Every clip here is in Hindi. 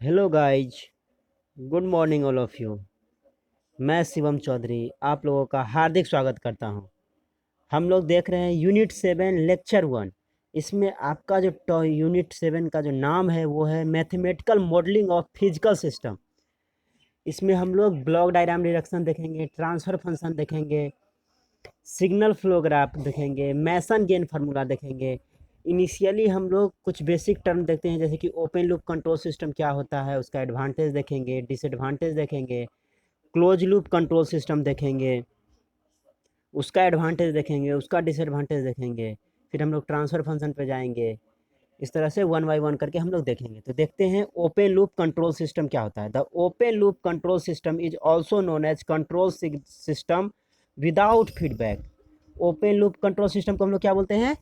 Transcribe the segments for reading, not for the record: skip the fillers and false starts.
Hello guys, good morning all of you. मैं शिवम चौधरी आप लोगों का हार्दिक स्वागत करता हूं। हम लोग देख रहे हैं यूनिट 7 लेक्चर 1। इसमें आपका जो यूनिट 7 का जो नाम है वो है mathematical modelling of physical system. इसमें हम लोग ब्लॉक डायग्राम रिडक्शन देखेंगे, ट्रांसफर फंक्शन देखेंगे, सिग्नल फ्लो ग्राफ देखेंगे, मैसन गेन फार्मूला देखेंगे। इनिशियली हम लोग कुछ बेसिक टर्म देखते हैं, जैसे कि ओपन लूप कंट्रोल सिस्टम क्या होता है, उसका एडवांटेज देखेंगे, डिसएडवांटेज देखेंगे। क्लोज लूप कंट्रोल सिस्टम देखेंगे, उसका एडवांटेज देखेंगे, उसका डिसएडवांटेज देखेंगे। फिर हम लोग ट्रांसफर फंक्शन पे जाएंगे। इस तरह से वन बाई वन करके हम लोग देखेंगे। तो देखते हैं ओपन लूप कंट्रोल सिस्टम क्या होता है। The open loop control system is also known as control system without feedback. Open loop control system को हम लोग क्या बोलते हैं?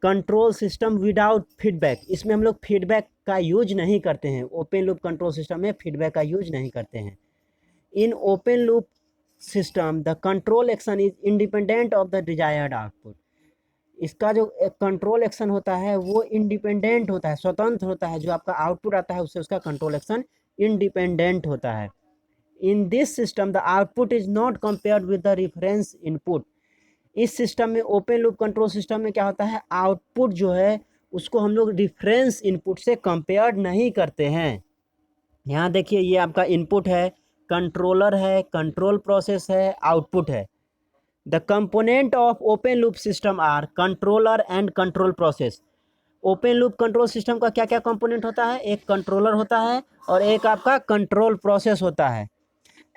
Control system without feedback. इसमें हम लोग फीडबैक का यूज नहीं करते हैं। ओपन लूप कंट्रोल सिस्टम में फीडबैक का यूज नहीं करते हैं। In open loop system the control action is independent of the desired output. इसका जो कंट्रोल एक्शन होता है वो इंडिपेंडेंट होता है, स्वतंत्र होता है। जो आपका आउटपुट आता है उससे उसका कंट्रोल एक्शन इंडिपेंडेंट होता है। In this system the output is not compared with the reference input. इस सिस्टम में, ओपन लूप कंट्रोल सिस्टम में क्या होता है, आउटपुट जो है उसको हम लोग रिफरेंस इनपुट से कंपेयर नहीं करते हैं। यहाँ देखिए, ये आपका इनपुट है, कंट्रोलर है, कंट्रोल प्रोसेस है, आउटपुट है। The component of open loop system are controller and control process. Open loop control system का क्या क्या कंपोनेंट होता है? एक कंट्रोलर होता है और एक आपका कंट्रोल प्रोसेस होता है।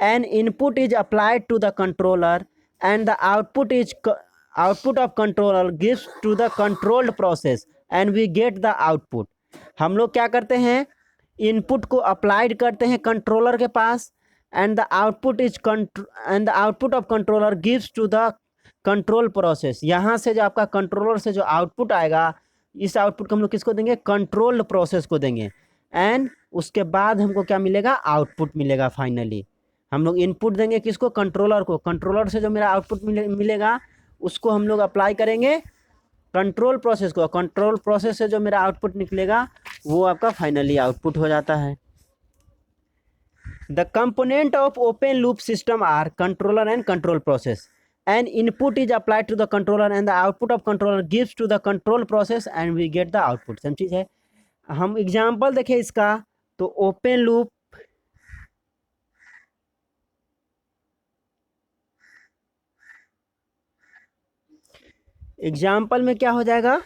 An input is applied to the controller and the output of controller gives to the controlled process and we get the output. हम लोग क्या करते हैं? इनपुट को अप्लाइड करते हैं कंट्रोलर के पास, and the output of controller gives to the control process. यहाँ से जो आपका कंट्रोलर से जो आउटपुट आएगा, इस आउटपुट को हम लोग किसको देंगे? कंट्रोल्ड प्रोसेस को देंगे। एंड उसके बाद हमको क्या मिलेगा? आउटपुट मिलेगा। फाइनली हम लोग इनपुट देंगे किसको? कंट्रोलर को। कंट्रोलर से जो मेरा आउटपुट मिलेगा उसको हम लोग अप्लाई करेंगे कंट्रोल प्रोसेस को। कंट्रोल प्रोसेस से जो मेरा आउटपुट निकलेगा वो आपका फाइनली आउटपुट हो जाता है। The component of open loop system are controller and control process and input is applied to the controller and the output of controller gives to the control process and we get the output. Same चीज है। हम एग्जाम्पल देखें इसका, तो ओपन लूप एग्जाम्पल में क्या हो जाएगा?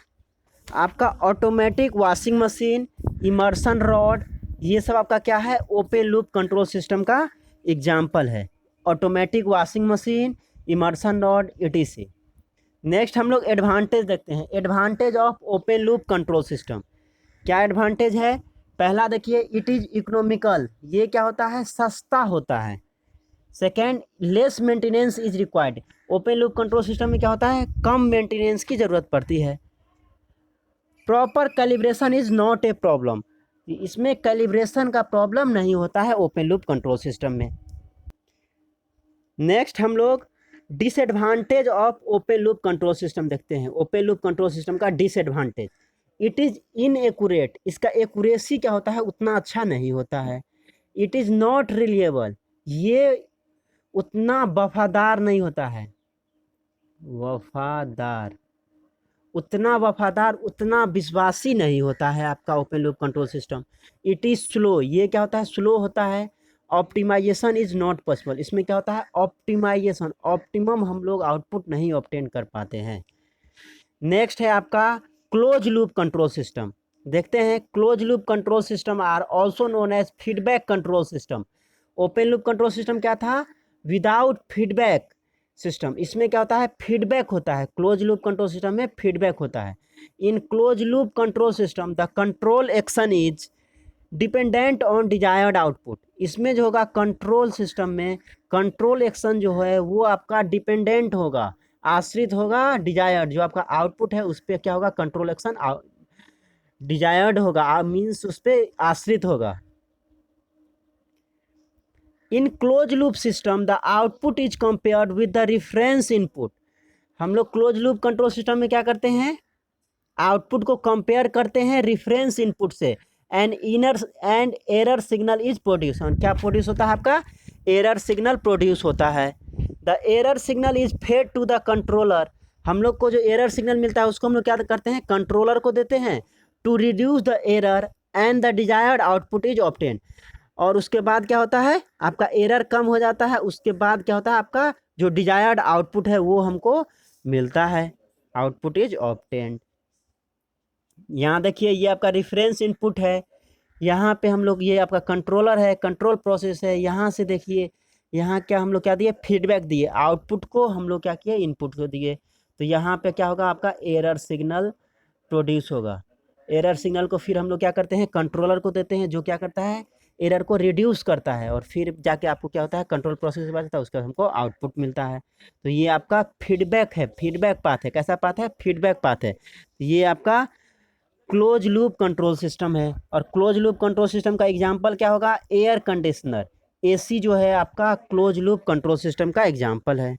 आपका automatic washing machine, immersion rod, ये सब आपका क्या है? ओपन लूप कंट्रोल सिस्टम का एग्जाम्पल है। Automatic washing machine, immersion rod, etc। Next हम लोग एडवांटेज देखते हैं। Advantage of open loop control system, क्या एडवांटेज है? पहला देखिए, इट इज़ इकोनॉमिकल। ये क्या होता है? सस्ता होता है। Second, less maintenance is required. Open loop control system में क्या होता है? कम मेंटेनेंस की ज़रूरत पड़ती है। Proper calibration is not a problem. इसमें कैलिब्रेशन का प्रॉब्लम नहीं होता है ओपन लूप कंट्रोल सिस्टम में। नेक्स्ट हम लोग disadvantage of open loop control system देखते हैं। ओपन लूप कंट्रोल सिस्टम का डिसएडवांटेज, इट इज़ इनएक्यूरेट। इसका एक्यूरेसी क्या होता है? उतना अच्छा नहीं होता है। इट इज़ नॉट रिलायबल, ये उतना वफादार नहीं होता है। वफादार, उतना वफादार, उतना विश्वासी नहीं होता है आपका open loop control system. It is slow, ये क्या होता है? स्लो होता है। Optimization is not possible. इसमें क्या होता है? ऑप्टिमाइजेशन, ऑप्टिमम हम लोग आउटपुट नहीं ऑब्टेन कर पाते हैं। नेक्स्ट है आपका क्लोज लूप कंट्रोल सिस्टम। देखते हैं, close loop control system are also known as feedback control system. Open loop control system क्या था? Without feedback system. इसमें क्या होता है? फीडबैक होता है। क्लोज लूप कंट्रोल सिस्टम में फीडबैक होता है। In close loop control system the control action is dependent on desired output. इसमें जो होगा कंट्रोल सिस्टम में, कंट्रोल एक्शन जो है वो आपका डिपेंडेंट होगा, आश्रित होगा डिजायर्ड। जो आपका आउटपुट है उस पर क्या होगा? कंट्रोल एक्शन डिजायर्ड होगा, मीन्स उस पर आश्रित होगा। In close loop system the output is compared with the reference input. हम लोग क्लोज लूप कंट्रोल सिस्टम में क्या करते हैं? आउटपुट को कंपेयर करते हैं रिफरेंस इनपुट से। And error signal is produce. क्या प्रोड्यूस होता है आपका? एरर सिग्नल प्रोड्यूस होता है। The error signal is fed to the controller. हम लोग को जो एरर सिग्नल मिलता है उसको हम लोग क्या करते हैं? कंट्रोलर को देते हैं to reduce the error and the desired output is obtain. और उसके बाद क्या होता है? आपका एरर कम हो जाता है, उसके बाद क्या होता है? आपका जो डिजायर्ड आउटपुट है वो हमको मिलता है, आउटपुट इज ऑब्टेन्ड। यहाँ देखिए ये आपका रेफरेंस इनपुट है, यहाँ पे हम लोग ये आपका कंट्रोलर है, कंट्रोल प्रोसेस है। यहाँ से देखिए यहाँ क्या हम लोग क्या दिए? फीडबैक दिए, आउटपुट को हम लोग क्या किए? इनपुट को दिए। तो यहाँ पे क्या होगा? आपका एरर सिग्नल प्रोड्यूस होगा। एरर सिग्नल को फिर हम लोग क्या करते हैं? कंट्रोलर को देते हैं, जो क्या करता है? एरर को रिड्यूस करता है, और फिर जाके आपको क्या होता है? कंट्रोल प्रोसेस के बाद होता है, उसका हमको आउटपुट मिलता है। तो ये आपका फीडबैक है, फीडबैक पाथ है। कैसा पाथ है? फीडबैक पाथ है। ये आपका क्लोज लूप कंट्रोल सिस्टम है। और क्लोज लूप कंट्रोल सिस्टम का एग्जांपल क्या होगा? एयर कंडीशनर, एसी जो है आपका क्लोज लूप कंट्रोल सिस्टम का एग्जांपल है।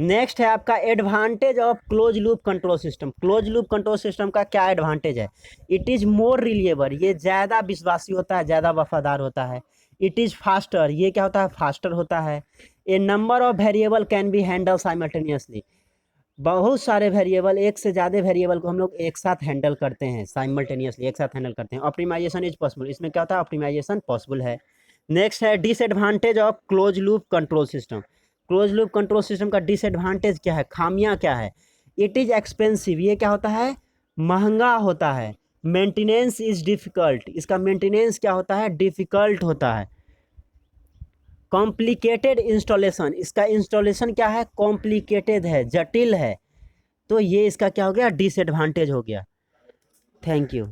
नेक्स्ट है आपका advantage of close loop control system. Close loop control system का क्या एडवांटेज है? इट इज़ मोर रिलिएबल, ये ज़्यादा विश्वासी होता है, ज़्यादा वफादार होता है। इट इज़ फास्टर, ये क्या होता है? फास्टर होता है। A number of variable can be handle simultaneously, बहुत सारे वेरिएबल, एक से ज़्यादा वेरिएबल को हम लोग एक साथ हैंडल करते हैं, साइमल्टेनियसली एक साथ हैंडल करते हैं। ऑप्टिमाइजेशन इज पॉसिबल, इसमें क्या होता है? ऑप्टिमाइजेशन पॉसिबल है। नेक्स्ट है disadvantage of close loop control system. Close loop control system का डिसएडवांटेज क्या है? खामियां क्या है? इट इज़ एक्सपेंसिव, ये क्या होता है? महंगा होता है। मेंटेनेंस इज डिफ़िकल्ट, इसका मेंटेनेंस क्या होता है? डिफ़िकल्ट होता है। कॉम्प्लिकेटेड इंस्टॉलेशन, इसका इंस्टॉलेशन क्या है? कॉम्प्लिकेटेड है, जटिल है। तो ये इसका क्या हो गया? डिसएडवांटेज हो गया। Thank you.